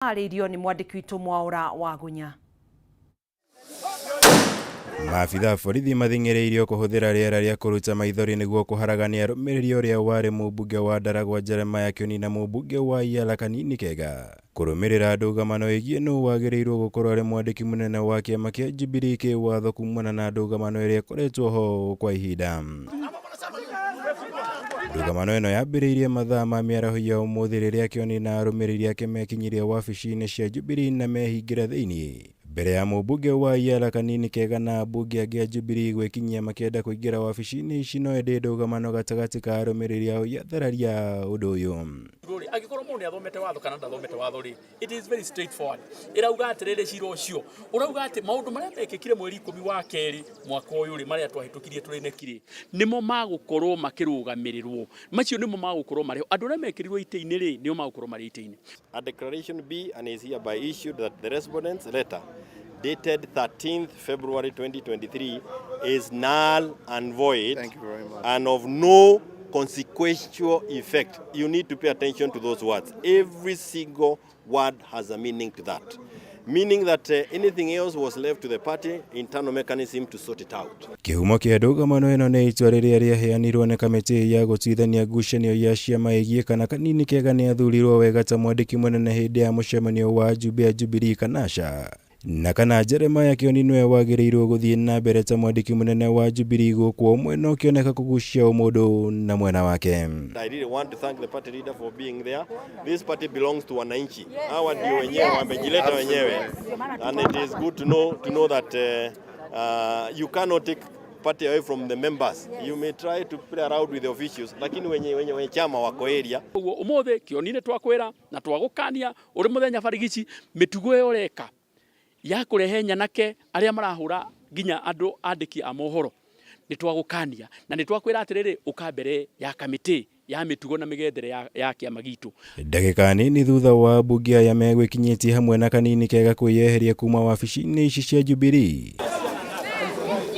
Arĩirio nĩ mwandĩki witũ Mwaũra wa Gunya. Maabitha borithi mathing'ĩrĩirio kũhũthĩra rĩera rĩa kũruta maithori nĩguo kũharagania arũmĩrĩri ũrĩa warĩ mũmbunge wa Ndaragwa Jeremiah Kĩoni na mũmbunge wa Iyala Kanini Kega kũrũmĩrĩra ndũgamano ĩgiĩ nũũ wagĩrĩirwo gũkorwo arĩ mwandĩki mũnene wa kĩama kĩa Jubilee kĩwatho kumana na ndũgamano ĩrĩa ĩkoretwo ho kwa ihinda. Ndũgamano ĩno yambĩrĩirie mathaa ma mĩaraho ya ũmũthĩ rĩrĩa Kĩoni na arũmĩrĩri ake mekinyirie wabici-inĩ cia Jubilee na mehingĩra thĩinĩ mbere ya mũmbunge wa Iyala Kanini Kega na ambunge angĩ a Jubilee gwĩkinyia makĩenda kũingĩra wabici-inĩ ici no ĩndĩ ndũgamano gatagatĩ ka arũmĩrĩri ao yathararia ũndũ ũyũ. Angĩkorwo mũndũ nĩathomete watho kana ndathomete watho rĩ, it is very straightforward. Irauga atĩrĩrĩ cira ũcio urauga atĩ maũndũ marĩa mekĩkire mweri 10 wa kerĩ mwaka ũyũ rĩ marĩa twahĩtũkirie tũrĩ nekire nĩmo magũkorwo makĩrũgamĩrĩrwo, macio nĩmo magũkorwo marĩ andũ arĩa mekĩrirwo itĩ-inĩ rĩ nĩo magũkorwo marĩ itĩ-inĩ. A declaration be and is hereby issued that the respondent's letter dated 13th February 2023 is null and void. Thank you very much. And of no consequential effect. You need to pay attention to those words. Every single word has a meaning to that. Meaning that anything else was left to the party internal mechanism to sort it out. Kĩhumo kĩa ndũgamano ĩno nĩ itua rĩrĩa rĩaheanirwo nĩ kamĩtĩ ya gũtuithania ngucanio ya ciama ĩgiĩ kana Kanini Kega nĩ athurirwo wega ta mwandĩki mũnene hĩndĩ ya mũcemanio wa Jubilee Kanasha. Na kana Jeremiah Kĩoni nĩwe wagĩrĩirwo gũthiĩ na mbere ta mwandĩki mũnene wa Jubilee gũkũ mwena ũkĩoneka kũgucia ũmũndũ na mwena wake. I really want to thank the party leader for being there. This party belongs to wananchi. Hawa ndio wenyewe wamejileta wenyewe. And it is good to know that you cannot take party away from the members. You may try to play around with the officials, lakini wenye chama wako area. Ũmũthĩ Kĩoni nĩ twakwĩra na twagũkania ũrĩ mũthenya barigici mĩtugo ĩyo ũreka ya kũrehe nyanake arĩa marahũra nginya andũ andĩki a mohoro nĩ twagũkania na nĩ twakwĩra atĩrĩrĩ ũka mbere ya kamĩtĩ ya mĩtugo na mĩgendere ya kĩama gitũ. Ndagĩka nini thutha wa ambunge aya megwĩkinyĩtie hamwe na Kanini Kega kwĩyeheria kuma wabici-inĩ ici cia Jubilee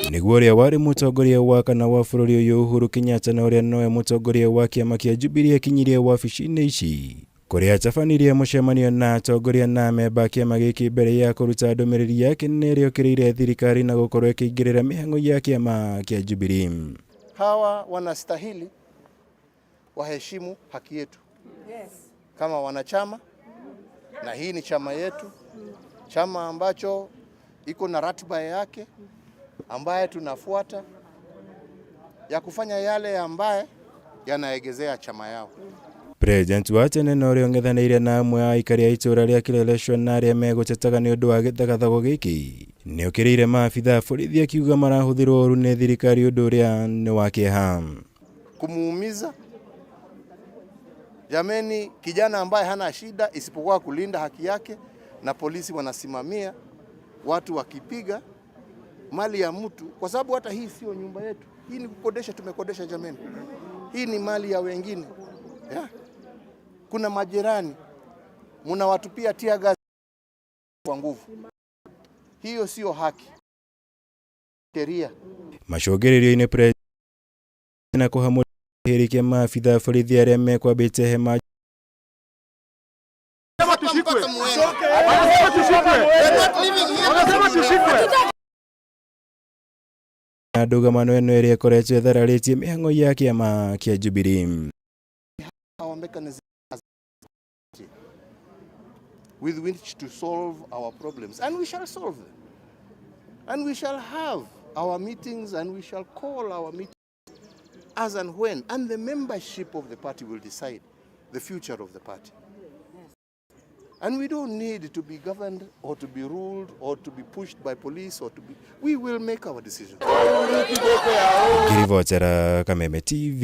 nĩguo ũrĩa warĩ mũtongoria wa kana wa bũrũri ũyũ Uhuru Kenyatta na ũrĩa nowe mũtongoria wa kĩama kĩa Jubilee akinyirie wabici-inĩ ici kũrĩa atabanirie mũcemanio na atongoria na memba kĩama gĩkĩ mbere ya kũruta ndũmĩrĩri yake nĩrĩa ĩrĩokĩrĩire thirikari na gũkorwo ĩkĩingĩrĩra mĩhang'o ya kĩama kĩa Jubilee. Hawa wanastahili waheshimu haki yetu kama wanachama, na hii ni chama yetu, chama ambacho iko na ratiba yake ambaye tunafuata ya kufanya yale ambaye yanaegezea chama yao. President wa tene na ũrĩa ong'ethanĩire na amwe a aikari a itũũra rĩa Kileleshwa na arĩa megũtetaga nĩ ũndũ wa gĩthagathago gĩkĩ nĩ okĩrĩire maabitha borithi akiuga marahũthĩrwo ũru nĩ thirikari ũndũ ũrĩa nĩ wa kĩeha. Kumuumiza jameni kijana ambaye hana shida isipokuwa kulinda haki yake, na polisi wanasimamia watu wakipiga mali ya mtu, kwa sababu hata hii sio nyumba yetu. Hii ni kukodesha, tumekodesha jameni. Hii ni mali ya wengine. Yeah. Kuna majirani mnawatupia tia gasi kwa nguvu. Hiyo sio haki. Sheria. Macogererio-inĩ president na kũhamũrĩria maabitha borithi arĩa mekwambĩte hema na ndũgamano ĩno ĩrĩa ĩkoretwo ĩthararĩtie mĩhang'o ya kĩama kĩa Jubilee. With which to solve our problems, and we shall solve them, and we shall have our meetings, and we shall call our meetings as and when, and the membership of the party will decide the future of the party. And we don't need to be governed or to be ruled or to be pushed by police or to be, we will make our decisions. Kirivotera Kameme TV,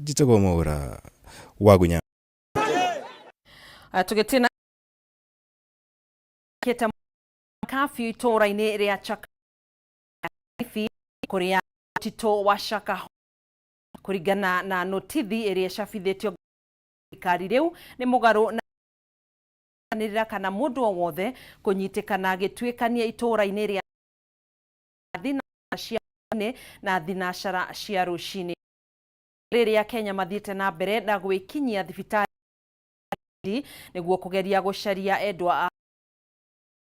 jitagwo Mwaũra wa Gunya. Tũgĩtĩna kĩta kafi itũũra-inĩ rĩa Chaka kũrĩa Tito wa Chaka kũringana na notithi ĩrĩa ĩcabithĩtio thirikari rĩu nĩ mũgarũ na kana mũndũ o wothe kũnyitĩkana gĩtuĩkania itũũra-inĩ rĩa thinacara na thinacara cia rũcinĩ rĩrĩa Kenya mathiĩte na mbere na gwĩkinyia thibitarĩ niguo kugeria gucaria endwa a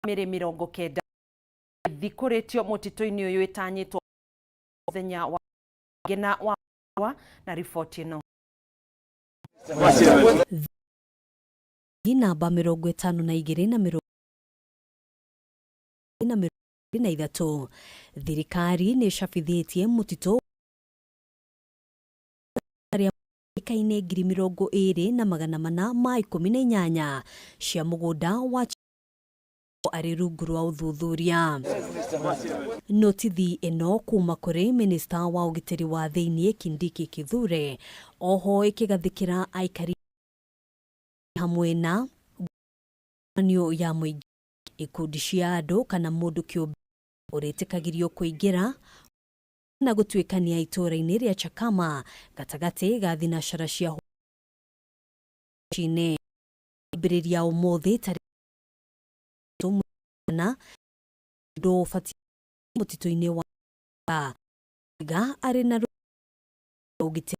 mĩrĩ 90 thikũrĩtio mũtitũ-inĩ ũyũ ĩtanyĩtwo mũthenya wa ngina wa na riboti ĩno. Namba 52 na 23 thirikari nĩ cabithĩtie mũtitũ kaine 20,418 cia mũgũnda wa arĩ rungu rwa ũthuthuria. Notithi ĩno kuma kũrĩ minista wa ũgitĩri wa thĩinĩ Kindiki Kithure, oho ĩkĩgathĩkĩra aikari hamwe na ngwatanĩro ya mũingĩ, ikundi cia andũ kana mũndũ kĩũmbe ũrĩtĩkagĩrio kũingĩra na gũtuĩkania itũũra-inĩ rĩa Chakama gatagatĩ ga thinacara cia chine ibĩrĩria ũmũthĩ tarĩ na ndũbati mũtitũ-inĩ wa ga arĩ na ũgitĩri.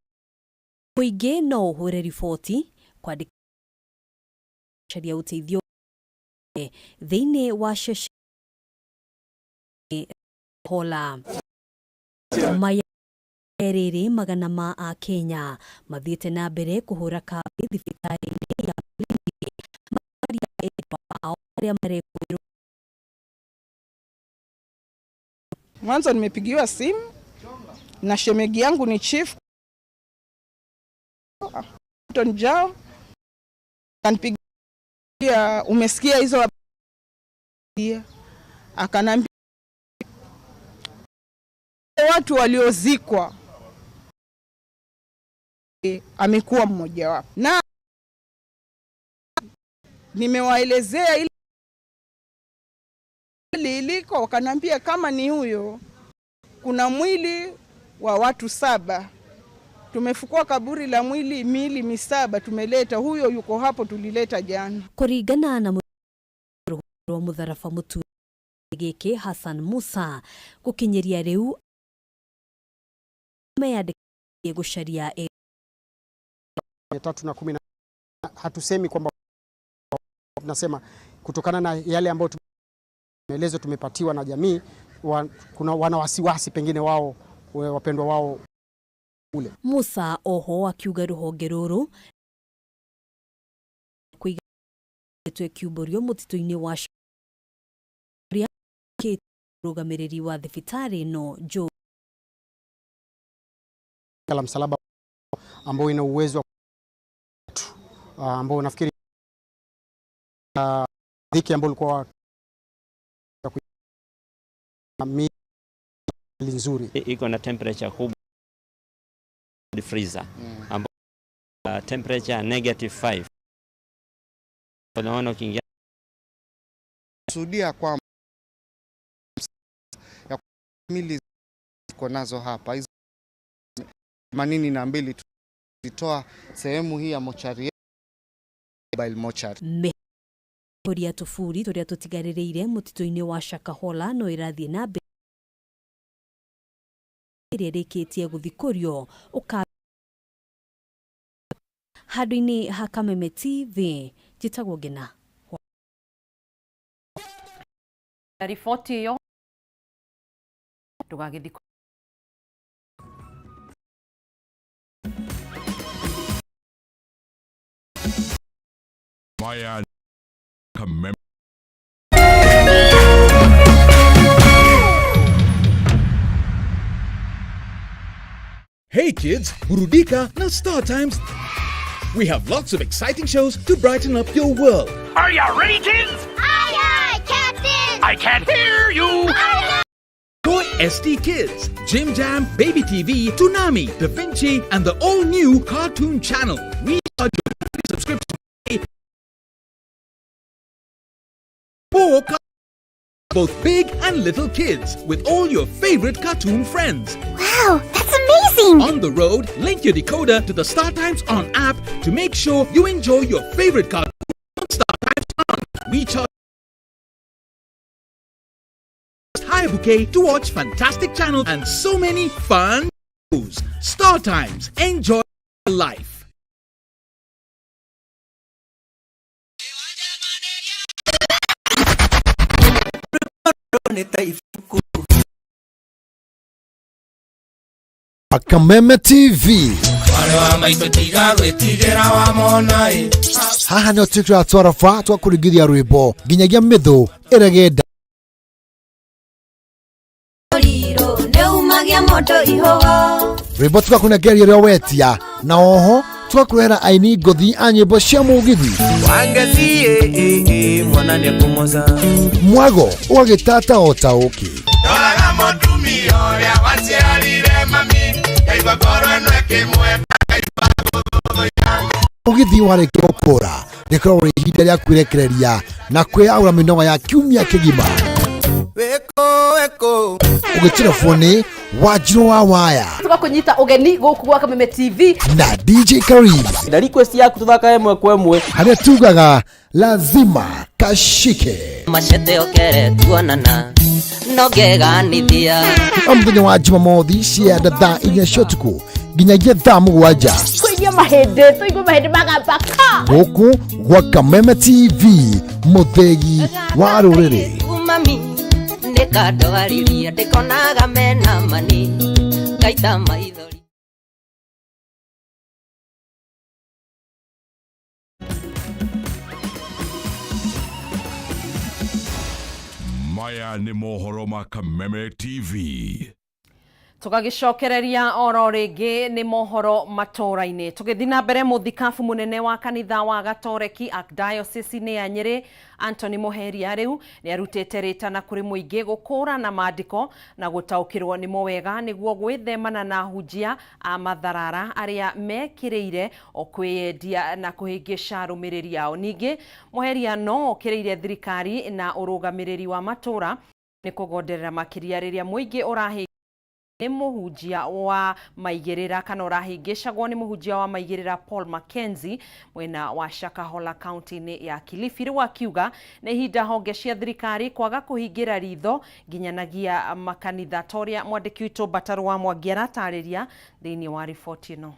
Mũingĩ no ũhũre riboti kwandĩka sharia ũteithio thĩinĩ wa ceceni hola maya erĩrĩ magana ma a Kenya mathiĩte na mbere kũhũra kambĩ thibitarĩ-inĩ ya arĩa marekwĩrwo. Mwanzo nimepigiwa simu na shemegi yangu ni chief Jao, akanipigia, umesikia hizo, akanambia watu waliozikwa amekuwa mmoja wapo, na nimewaelezea ile iliko, wakanambia kama ni huyo, kuna mwili wa watu 7 tumefukua kaburi la miili 7 tumeleta, huyo yuko hapo, tulileta jana. Kũringana na wa Mutharafa Matuuraini gĩkĩ Hassan Musa, gũkinyĩria rĩu meyandĩkithia gũcaria 310. Hatusemi kwamba, tunasema kutokana na yale ambayo maelezo tumepatiwa na jamii, kuna wana wasiwasi pengine wao wapendwa wao ule. Musa oho akiuga rũhonge rũrũ kũigatwe kiumbũrio mũtitũ-inĩ wa rũgamĩrĩri wa thibitarĩ no Joe la msalaba ambao ina uwezo ambao nafikiri dhiki ambao ulikuwa nzuri, iko na temperature kubwa, freezer ambao temperature -5. Tunaona ukiingia sudia kwa ya mili ziko nazo hapa hizo 82 tulitoa sehemu hii ya mochari mobile mochari. Turia tufuri turia tutigarĩrĩire mũtitũ-inĩ wa Shakahola no irathiĩ na mbere rĩrĩkĩtie gũthikũrio handũ-inĩ ha Kameme TV. Njĩtagwo Ngina. Riboti ĩyo ndũgagĩthikwo. Kameme. Hey kids, burudika na Star Times. We have lots of exciting shows to brighten up your world. Are you ready, kids? Aye, aye, Captain! I can't hear you! For ST Kids, Jim Jam, Baby TV, Toonami, Da Vinci, and the all-new Cartoon Channel. We are your subscription. For both big and little kids, with all your favorite cartoon friends. Wow, that's amazing! On the road, link your decoder to the Star Times On app to make sure you enjoy your favorite cartoon on Star Times On. We charge higher bouquet to watch fantastic channels and so many fun shows. Star Times, enjoy life. Kameme TV. Haha no tikra twarafa twakurigithia rwimbo nginyagia mithu iregenda rwimbo twakunegeria rio wetia na oho twakurehera aini ngothi a nyimbo cia mugithi mwago ugagitata otauki mugithi wareke gukura rikorwo ri ihinda ria kwirekereria na kwiaura minoga ya kiumia kigima ugitira foni wajiro wa waya tugakunyita ugeni guku gwa Kameme TV na DJ Karim na request yaku tuthaka emwe kwa emwe haria tugaga lazima kashike machete okere tuonana nogeganithia omthenya wa Jumamothi cia thaa 4 shotuku nginyagia thaa 7 kwenye mahende tuigo mahende magabaka guku gwa Kameme TV muthegi wa ruriri mami ndikandwariria ndikonaga mena mani ngaita maithori maya ni mohoro ma Kameme TV. Tugagicokereria oro ringi ni mohoro Matuuraini. Tugithina mbere muthikabu munene wa kanitha wa Gatoreki Archdiocese ya Nyeri Anthony Muheria riu ni arutite ritana kuri muingi gukura na maandiko na gutaukirwo ni mwega niguo gwithemana na hunjia a matharara aria mekiriire okwiendia na kuhingisha rumiriri yao. Ningi Muheria no okiriire thirikari na urugamiriri wa matura ni kugonderera makiria riria muingi urahi ni muhunjia wa maigirira kana urahingicagwo ni muhunjia wa maigirira Paul Mackenzie mwena wa Shakahola county ya Kilifi riu akiuga ni ihinda honge cia thirikari kwaga kuhingira ritho nginyanagia makanitha toria mwandiki witu Bataru wa Mwangi aratariria thiini wa riboti ino.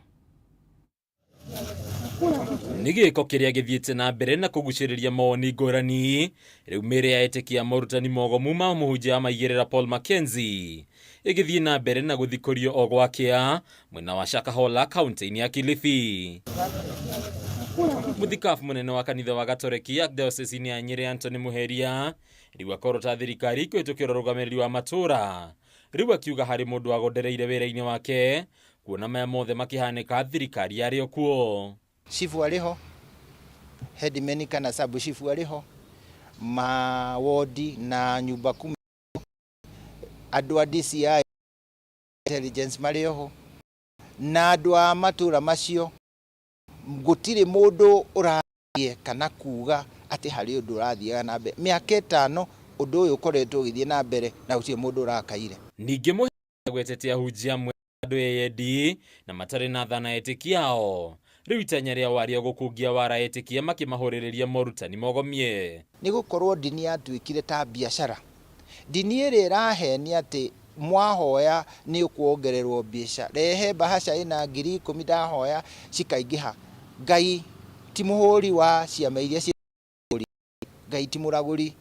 Nigiko kiria githiete na mbere na kuguciriria moni ngurani riu mere ya etekia morutani mogomu ma muhunjia wa maigirira Paul Mackenzie igithie na mbere na guthikorio ogwakia mwena wa Shakahola county ya Kilifi. Muthikabu munene wa kanitha wa Gatoreki Archdiocese ya Nyeri Anthony Muheria riu akorota thirikari kwitukira rugamiriri wa matura riu akiuga hari mundu wagondereire wira-ini wake kuona maya mothe makihanika thirikari yari okuo. Chifu aliho, headman kana sabu chifu aliho, mawodi na nyumba 10 andu a DCI intelligence marioho na andu a matura macio gutire mundu urathie kana kuga ati hari undu urathie na mbere miaka 5 undu uyu ukoretwo ugithie na mbere na gutire mundu urakaire. Ningi Muheria gwetetea hunjia mwe andu eyendi na matari na thana etikiao riu itanya ria waria gukungia wara etikia makimahuririria morutani mogomie ni gukorwo dini yatuikire ta biashara. Dini iri iraheni ati mwahoya ni ukuongererwo mbeca rehe bahasha ina 10,000 ndahoya cikaingiha. Ngai ti muhuri wa ciama iria ciuri, Ngai ti muraguri.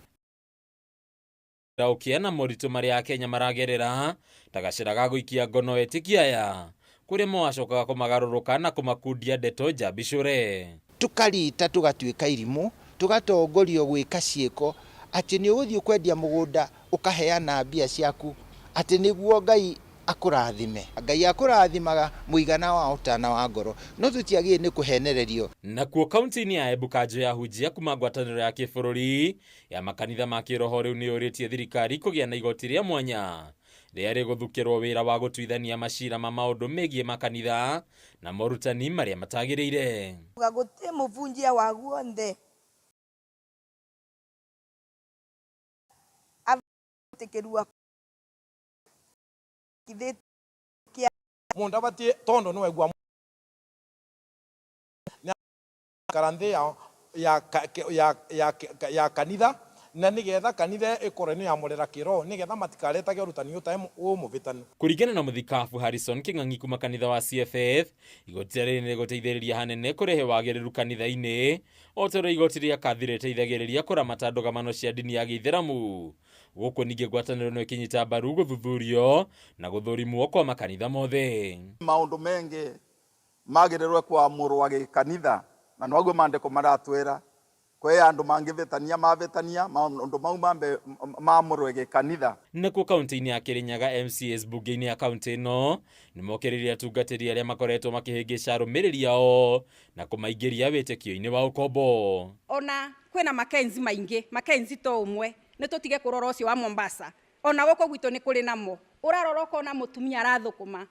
Raukiana moritu maria a Kenya maragerera tagacira ga guikia ngono etikia ya kuri moacokaga kumagaruruka na kumakundia ndeto njambicure tukarita tugatuika irimu tugatongorio gwika ciiko ati ni uguthii kwendia mugunda ukaheana mbia ciaku ati niguo Ngai akurathime. Ngai akurathimaga muigana wa utana wa ngoro no tutiagie ni kuhenererio. Nakuo kaunti ya Embu kanjo ya hunjia kuma ngwataniro ya kibururi ya makanitha ma kiroho riu ni uritie thirikari kugia na igoti ria mwanya riari guthukirwo wira wa gutuithania macira ma maundu megie makanitha na morutani maria matagiriire. Gagutie muvunjia wa guothe atekerua kitheti mundu abatie tondo no egwa karanthi ya kanitha na nigetha kanitha ikore ni amurera kiro nigetha matikaretage urutani uta umuvitanu. Kuringana na muthikabu Harrison King'ang'i kuma kanitha wa CFF, igoti rĩrĩ gũteithĩrĩria hanene kũrehe wagĩrĩru kanitha-inĩ, o ta ũrĩa igoti rĩa kathi rĩteithagĩrĩria kũramata ndũgamano cia ndini ya Gĩithĩramu. Gũkũ ningĩ ngwatanĩro no ĩkinyĩte mbaru gũthuthurio na gũthũrimwo kwa makanitha mothe. Maũndũ mengi magĩrĩrwo kwamũrwo gĩkanitha na noguo maandĩko maratwĩra kwe andũ mangĩvetania mavetania maũndũ mau mamũrwe gĩkanitha. Nakuo kaunti-inĩ ya Kirinyaga, MCAs mbunge-inĩ ya kaunti ĩno nĩmokĩrĩire atungatĩri arĩa makoretwo makĩhĩngĩca arũmĩrĩri ao na kũmaingĩria wĩtĩkio-inĩ wa ũkombo. Ona kwĩna makenzi maingĩ, makenzi to ũmwe, nĩ tũtige kũrora ũcio wa Mombasa. Ona gũkũ gwitũ nĩ kũrĩ namo. Ũrarora ũkona mũtumia arathũkũma,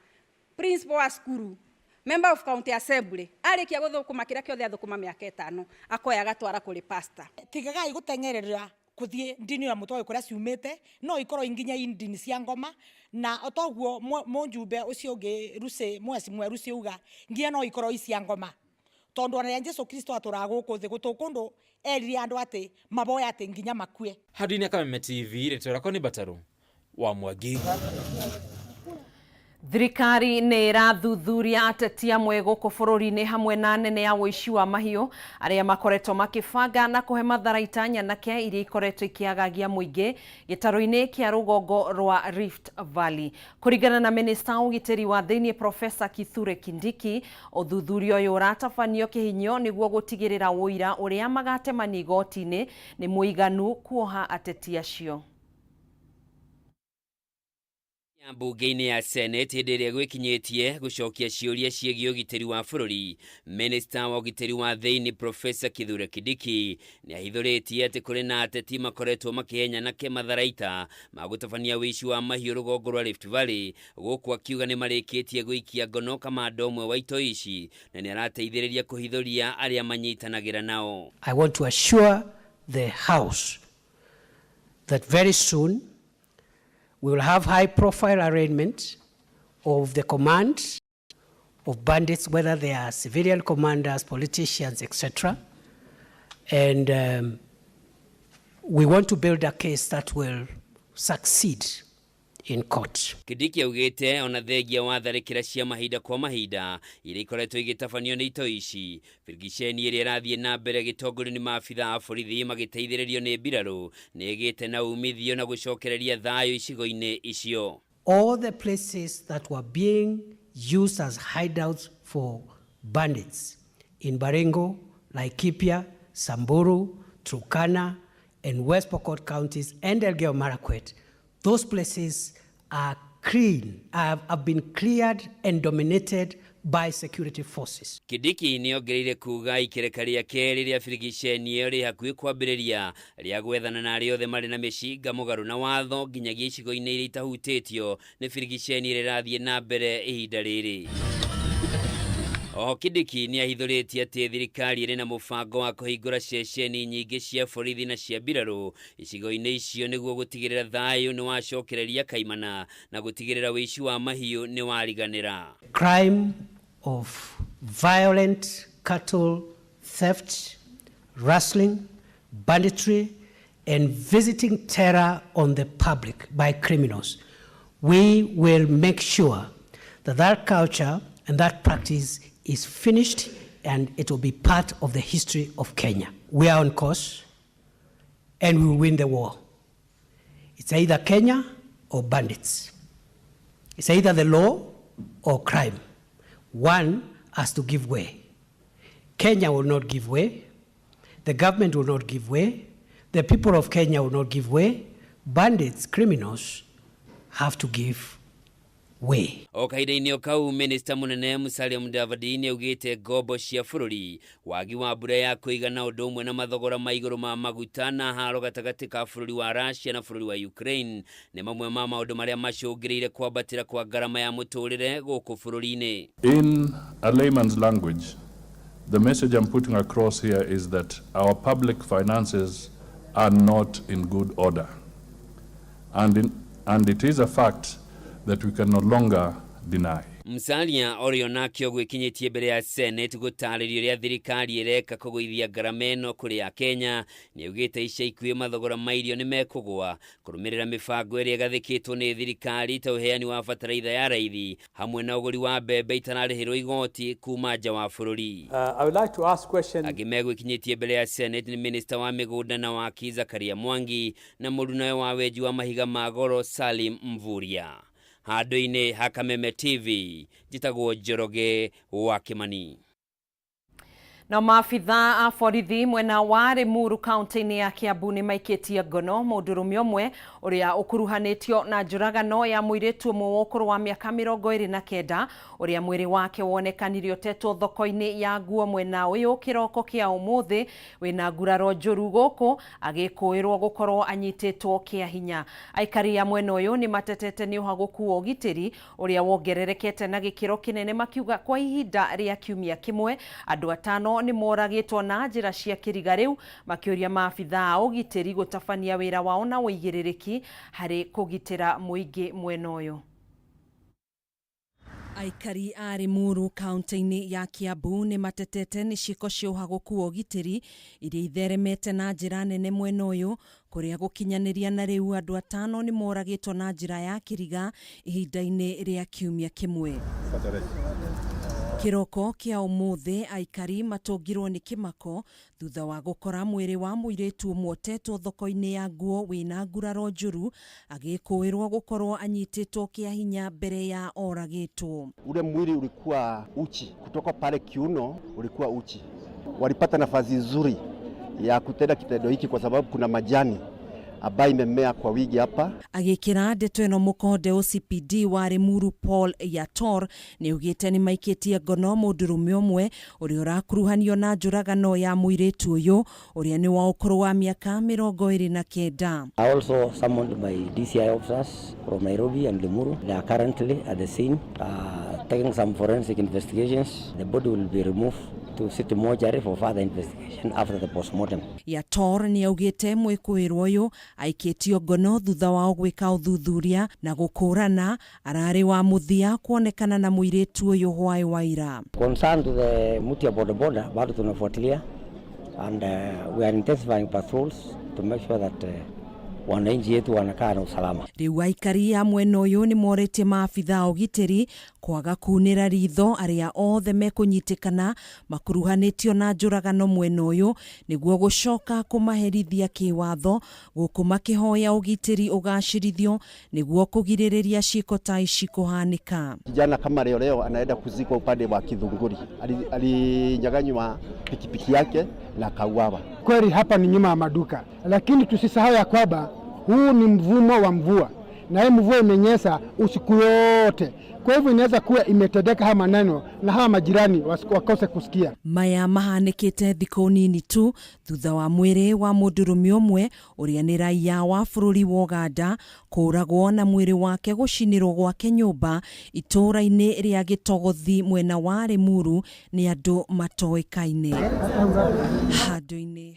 principal wa cukuru, member of county assembly, arĩkia gũthũkũma kĩrĩa kĩothe athũkũma mĩaka 5, akoya agatwara kũrĩ pastor. Tigagai gũtengerera kuthie ndini ya mũtoĩ kũrĩa ciumĩte, no ikorwo inginya ndini cia ngoma, na otoguo mũnjumbe ũcio ũngĩ Rusi mweci mweru ciuga nginya no ikorwo cia ngoma. Tondu ona Jesu Kristo atũraga gũkũ thĩ gũtũkũndũ erire andũ atĩ maboya atĩ nginya makue. Handũ-inĩ Kameme TV, rĩtwa rĩakwa nĩ Bataru wa Mwangi. Thirikari nĩ ĩrathuthuria ateti amwe gũkũ bũrũri-inĩ hamwe na nene ya ũici wa mahiũ arĩa makoretwo makĩbanga na kũhe matharaita nyanake iria ikoretwo ikĩagagia mũingĩ gĩtarũ-inĩ kĩa rũgongo rwa Rift Valley. Kũringana na minista ũgitĩri wa thĩinĩ Profesa Kithure Kindiki, ũthuthuria ũyũ ũratabanio kĩhinyo nĩguo gũtigĩrĩra ũira ũrĩa magatemania igoti-inĩ nĩ mũiganu kuoha ateti acio. Mbunge-inĩ ya Senate hĩndĩ ĩrĩa gwĩkinyĩtie gũcokia ciũria ciĩgiĩ ũgitĩri wa bũrũri, minista wa ũgitĩri wa thĩinĩ Profesa Kithure Kindiki nĩ ahithũrĩtie atĩ kũrĩ na ateti makoretwo makĩhenyana matharaita ma gũtabania ũici wa mahiũ rũgongo rwa Rift Valley, gũkũ akiuga nĩ marĩkĩtie gũikia ngono kamanda ũmwe wa ito ici na nĩ arateithĩrĩria kũhithũria arĩa manyitanagĩra nao. I want to assure the House that very soon we will have high-profile arraignment of the command of bandits, whether they are civilian commanders, politicians, etc. And we want to build a case that will succeed in court. Kindiki augĩte ona thengia wa tharĩkĩra cia mahinda kwa mahinda iria ikoretwo igĩtabanio nĩ ito ici, birigiceni ĩrĩa ĩrathiĩ na mbere gĩtongorio nĩ maabitha a borithi magĩteithĩrĩrio nĩ mbirarũ nĩ ĩgĩte na umithio na gũcokereria thayũ icigo-inĩ icio. All the places that were being used as hideouts for bandits in Baringo, Laikipia, Samburu, Turkana, and West Pokot counties and Elgeyo Marakwet, those places are clean, have been cleared and dominated by security forces. Kindiki nĩ ongereire kuga ikereka rĩake rĩrĩa birigiceni ĩyo rĩ hakuhĩ kwambĩrĩria rĩa gwethana na arĩa othe marĩ na mĩcinga mũgarũ na watho nginyagia icigo-inĩ iria itahutĩtio nĩ birigiceni ĩrĩa ĩrathiĩ na mbere ihinda rĩrĩ. Oho Kindiki nĩ ahithũrĩtie atĩ thirikari ĩrĩ na mũbango wa kũhingũra ceceni nyingĩ cia borithi na cia mbirarũ icigo-inĩ icio nĩguo gũtigĩrĩra thayũ nĩ wacokereria kaimana na gũtigĩrĩra ũici wa mahiũ nĩ wariganĩra. Crime of violent cattle theft, rustling, banditry, and visiting terror on the public by criminals. We will make sure that that culture and that practice is finished and it will be part of the history of Kenya. We are on course and we will win the war. It's either Kenya or bandits. It's either the law or crime. One has to give way. Kenya will not give way. The government will not give way. The people of Kenya will not give way. Bandits, criminals have to give way. O kahinda-inĩ kau minista mũnene Musalia Mudavadi nĩ augĩte ngombo cia bũrũri, wagi wa mbura ya kũigana ũndũ ũmwe na mathogora ma igũrũ ma maguta na haro gatagatĩ ka bũrũri wa Russia na bũrũri wa Ukraine nĩ mamwe ma maũndũ marĩa macũngĩrĩire kwambatĩra kwa ngarama ya mũtũrĩre gũkũ bũrũri-inĩ. In a layman's language, the message I'm putting across here is that our public finances are not in good order. And it is a fact that we can no longer deny. Musalia orio nakio gwikinyitie mbere ya Senate gutaririo ria thirikari ireka kugwithia ngarameno kuri a Kenya ni ugite ica ikuye mathogora mairio ni mekugwa kurumirira mibango iria gathikitwo ni thirikari ta uheani wa bataraitha ya raithi hamwe na uguri wa mbembe itararihirwo igoti kuma nja wa bururi. I would like to ask question. Agimegwikinyitie mbere ya Senate ni Minister wa migunda na waki Zakaria Mwangi na murunawe wa weji wa mahiga magoro Salim Mvuria. Handu-inĩ ha Kameme TV, njĩtagwo Njoroge wa Kimani. Na maabitha a borithi mwena wa Limuru kaunti-inĩ ya Kiambu nĩ maikĩtie ngono mũndũrũme ũmwe ũrĩa ũkuruhanĩtio na njũragano ya mũirĩtu ũmwe wa ũkũrũ wa mĩaka 29 ũrĩa mwĩrĩ wake wonekanirio ũtetwo thoko-inĩ ya nguo mwena ũyũ kĩroko kĩa ũmũthĩ wĩna nguraro njũru gũkũ agĩkũĩrwo gũkorwo anyitĩtwo kĩa hinya. Aikari a mwena ũyũ nĩ matetete nĩ ũhagũku wa ũgitĩri ũrĩa wongererekete na gĩkĩro kĩnene makiuga kwa ihinda rĩa kiumia kĩmwe andũ atano ni moragĩtwo na njĩra cia kĩriga rĩu makĩũria maabitha a ũgitĩri gũtabania wĩra wao na ũigĩrĩrĩki harĩ kũgitĩra mũingĩ mwena ũyũ. Aikari a Limuru kaunti-inĩ ya Kiambu nĩ matetete nĩ ciĩko cia ũhagũku wa ũgitĩri iria itheremete na njĩra nene mwena ũyũ kũrĩa gũkinyanĩria na rĩu andũ atano nĩ moragĩtwo na njĩra ya kĩriga ihinda-inĩ rĩa kiumia kĩmwe. Kiroko kia ũmũthĩ aikari matũngirwo nĩ kĩmako thutha wa gũkora mwĩrĩ wa mũirĩtu ũmwe ũtetwo thoko-inĩ ya nguo wĩna nguraro njũru agĩkũĩrwo gũkorwo anyitĩtwo kĩa hinya mbere ya oragĩtwo. Ule mwili ulikuwa uchi, kutoka pale kiuno ulikuwa uchi. Walipata nafasi nzuri ya kutenda kitendo hiki kwa sababu kuna majani ambayo imemea kwa wingi hapa. Agĩkĩra ndeto ĩno mũkonde OCPD wa Limuru Paul Yator nĩ ugĩte nĩ maikĩtie ngono mũndũrũme ũmwe ũrĩa ũrakuruhanio na njũragano ya mũirĩtu ũyũ ũrĩa nĩ wa ũkũrũ wa mĩaka 29. I also summoned my DCI officers from Nairobi and Limuru. They are currently at the scene taking some forensic investigations. The body will be removed to city mortuary for further investigation after the postmortem. Yator nĩ augĩte mwĩkũĩrwo ũyũ aikĩtio ngono thutha wa gwĩka ũthuthuria na gũkũrana ararĩ wa mũthia kuonekana na mũirĩtu ũyũ hwaĩ wa ira. Concerned to the Mutia border bado tunafuatilia and we are intensifying patrols to make sure that wananchi yetu wanakaa na usalama. Rĩu aikari a mwena ũyũ nĩ morĩtie maabitha a ũgitĩri kwaga kunĩra ritho arĩa othe mekũnyitĩkana makuruhanĩtio na njũragano mwena ũyũ nĩguo gũcoka kũmaherithia kĩwatho gũkũ makĩhoya ũgitĩri ũgacĩrithio nĩguo kũgirĩrĩria ciĩko ta ici kũhanĩka. Kijana kama leo anaenda kuzikwa upande wa Kidhunguri. Alinyaganywa pikipiki yake na kauawa. Kweli hapa ni nyuma ya maduka, lakini tusisahau ya kwamba huu ni mvumo wa mvua na hii mvua imenyesha usiku yote. Kwa hivyo inaweza kuwa imetendeka haya maneno na hawa majirani wakose kusikia. Maya mahanĩkĩte thikũ nini tu thutha wa mwĩrĩ wa mũndũrũme ũmwe ũrĩa nĩ raia wa bũrũri wa Uganda kũragwo na mwĩrĩ wake gũcinĩrwo gwake nyũmba itũũra-inĩ rĩa Gĩtogothi mwena wa Limuru nĩ andũ matoĩkaine. Handũ-inĩ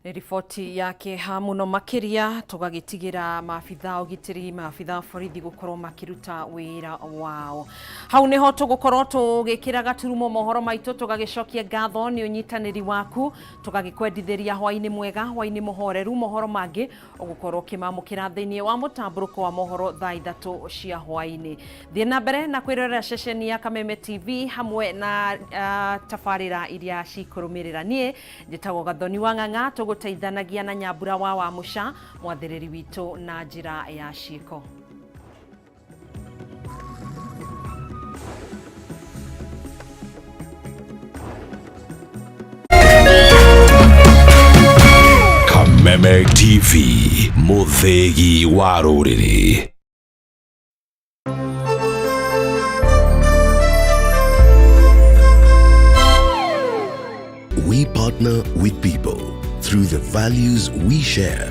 riboti yake ha muno makiria tugagitigira maabitha ugitiri maabitha borithi gukorwo makiruta wira wao. Hau niho tugukorwo tugikira gaturumo mohoro maitu tugagicokia ngatho ni unyitaniri waku tugagikwendithĩria hwaini mwega hwaini muhoreru mohoro mangi ugukorwo kimamukira thiini wa mutamburuko wa mohoro thaa 3 cia hwaini. Thiĩ mbere na kwirorera ceceni ya Kameme TV hamwe na tafarira iria cikurumirira. Nie njitagwo Gathoni wa Ng'ang'a tuguteithanagia na Nyambura wa Musha mwathĩrĩri witũ na njĩra ya ciĩko. Kameme TV, mũthĩgi wa rũrĩrĩ. We partner with people through the values we share.